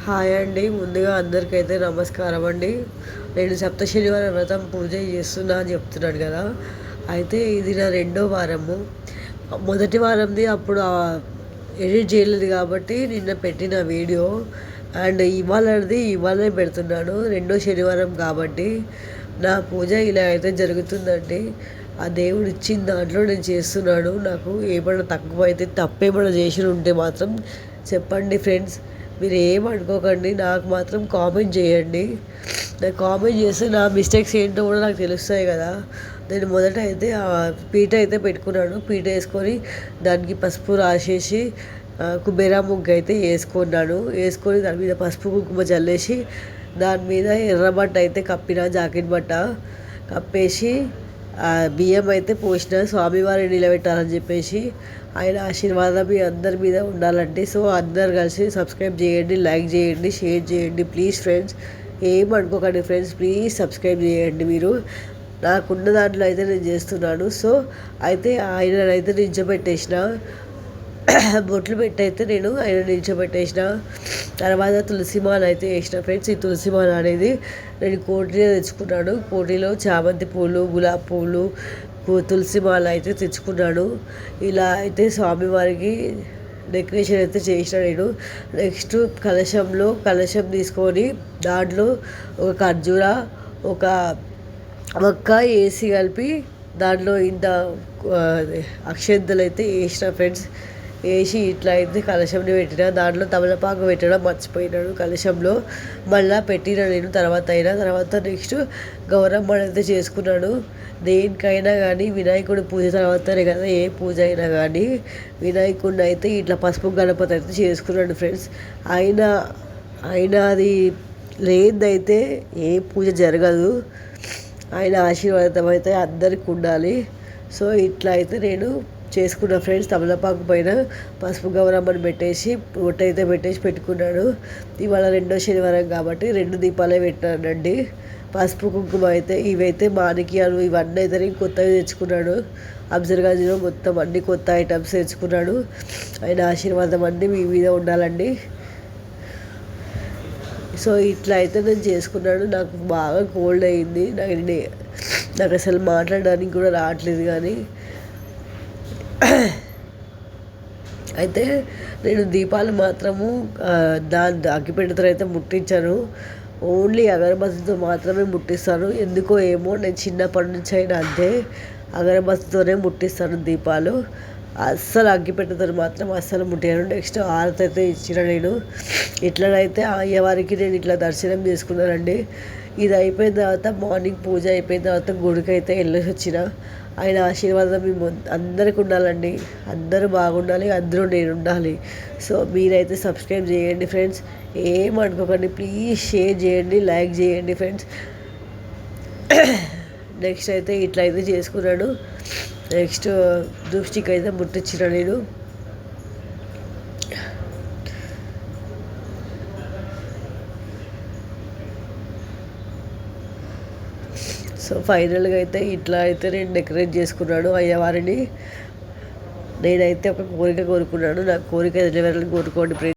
Hi అండి. ముందుగా అందరికైతే నమస్కారం అండి. నేను సప్తశనివారం వ్రతం పూజ చేస్తున్నా అని చెప్తున్నాను కదా. అయితే ఇది నా రెండో వారము. మొదటి వారంది అప్పుడు ఎడిట్ చేయలేదు కాబట్టి నిన్న పెట్టిన వీడియో. అండ్ ఇవాళనే పెడుతున్నాను, రెండో శనివారం కాబట్టి. నా పూజ ఇలా అయితే జరుగుతుందండి. ఆ దేవుడు ఇచ్చిన దాంట్లో నేను చేస్తున్నాను. నాకు ఏమైనా తక్కువ అయితే తప్పేమైనా చేసి ఉంటే మాత్రం చెప్పండి ఫ్రెండ్స్. మీరు ఏమనుకోకండి, నాకు మాత్రం కామెంట్ చేయండి. నాకు కామెంట్ చేస్తే నా మిస్టేక్స్ ఏంటో కూడా నాకు తెలుస్తాయి కదా. నేను మొదట అయితే పీట అయితే పెట్టుకున్నాను. పీట వేసుకొని దానికి పసుపు రాసేసి కుబేరా ముగ్గు అయితే వేసుకొని దాని మీద పసుపు కుంకుమ చల్లేసి దాని మీద ఎర్రబట్ట అయితే కప్పిన, జాకెట్ బట్ట కప్పేసి బియ్యం అయితే పోసిన, స్వామివారిని నిలబెట్టాలని చెప్పేసి. ఆయన ఆశీర్వాదం మీ అందరి మీద ఉండాలండి. సో అందరు కలిసి సబ్స్క్రైబ్ చేయండి, లైక్ చేయండి, షేర్ చేయండి ప్లీజ్ ఫ్రెండ్స్. ఏమనుకోకండి ఫ్రెండ్స్, ప్లీజ్ సబ్స్క్రైబ్ చేయండి. మీరు నాకున్న దాంట్లో అయితే నేను చేస్తున్నాను. సో అయితే ఆయననైతే నిల్చోబెట్టేసిన, బొట్లు పెట్టయితే నేను ఆయన నిల్చోబెట్టేసిన. తర్వాత తులసిమాల అయితే వేసిన ఫ్రెండ్స్. ఈ తులసిమాల అనేది నేను కోటిలో తెచ్చుకున్నాను. కోటిలో చామంతి పూలు, గులాబీ పూలు, తులసిమాల అయితే తెచ్చుకున్నాను. ఇలా అయితే స్వామివారికి డెకరేషన్ అయితే చేసిన నేను. నెక్స్ట్ కలశం తీసుకొని దాంట్లో ఒక ఖర్జూర, ఒక ఒక్క వేసి కలిపి దాంట్లో ఇంత అక్షంతలు అయితే వేసిన ఫ్రెండ్స్. వేసి ఇట్లా అయితే కలశంని పెట్టిన. దాంట్లో తమలపాకు పెట్టడం మర్చిపోయినాడు కలశంలో. మళ్ళీ పెట్టిన నేను తర్వాత నెక్స్ట్ గౌరమ్మని అయితే చేసుకున్నాడు. దేనికైనా కానీ వినాయకుడి పూజ తర్వాతనే కదా ఏ పూజ అయినా కానీ. వినాయకుడిని అయితే ఇట్లా పసుపు గణపతి అయితే చేసుకున్నాడు ఫ్రెండ్స్. ఆయన అది లేదైతే ఏ పూజ జరగదు. ఆయన ఆశీర్వాదం అయితే అందరికి ఉండాలి. సో ఇట్లా అయితే నేను చేసుకున్న ఫ్రెండ్స్. తమలపాకు పైన పసుపు గౌరమ్మని పెట్టేసి అయితే పెట్టుకున్నాడు. ఇవాళ రెండో శనివారం కాబట్టి 2 దీపాలే పెట్టానండి. పసుపు కుంకుమ అయితే ఇవైతే మాణిక్యాలు ఇవన్నీ అయితే నేను కొత్తగా తెచ్చుకున్నాడు. అబ్జర్గాజీలో మొత్తం అన్ని కొత్త ఐటమ్స్ తెచ్చుకున్నాడు. ఆయన ఆశీర్వాదం అన్నీ మీ మీద ఉండాలండి. సో ఇట్లా అయితే నేను చేసుకున్నాను. నాకు బాగా కోల్డ్ అయింది. నాకు అసలు మాట్లాడడానికి కూడా రావట్లేదు. కానీ అయితే నేను దీపాలు మాత్రము అగ్గిపెట్టెతో అయితే ముట్టించాను. ఓన్లీ అగరబత్తితో మాత్రమే ముట్టిస్తాను. ఎందుకో ఏమో నేను చిన్నప్పటి నుంచి అయినా అంతే, అగరబత్తితోనే ముట్టిస్తాను దీపాలు. అస్సలు అగ్గిపెట్టెతో మాత్రం అస్సలు ముట్టాను. నెక్స్ట్ హారతి అయితే ఇచ్చిన నేను. ఇట్లనైతే అయ్యవారికి నేను ఇట్లా దర్శనం చేసుకున్నానండి. ఇది అయిపోయిన తర్వాత మార్నింగ్ పూజ అయిపోయిన తర్వాత గుడికి అయితే వెళ్ళేసి వచ్చిన. ఆయన ఆశీర్వాదం అందరికి ఉండాలండి. అందరూ బాగుండాలి, అందరూ నేను ఉండాలి. సో మీరైతే సబ్స్క్రైబ్ చేయండి ఫ్రెండ్స్. ఏమనుకోకండి ప్లీజ్, షేర్ చేయండి, లైక్ చేయండి ఫ్రెండ్స్. నెక్స్ట్ అయితే ఇట్లా అయితే చేసుకున్నాడు. నెక్స్ట్ దృష్టికి అయితే ముట్టించిన నేను. సో ఫైనల్గా అయితే ఇట్లా అయితే నేను డెకరేట్ చేసుకున్నాను అయ్యవారిని. నేనైతే ఒక కోరిక కోరుకున్నాను. నా కోరిక నెరవేరాలని కోరుకోండి.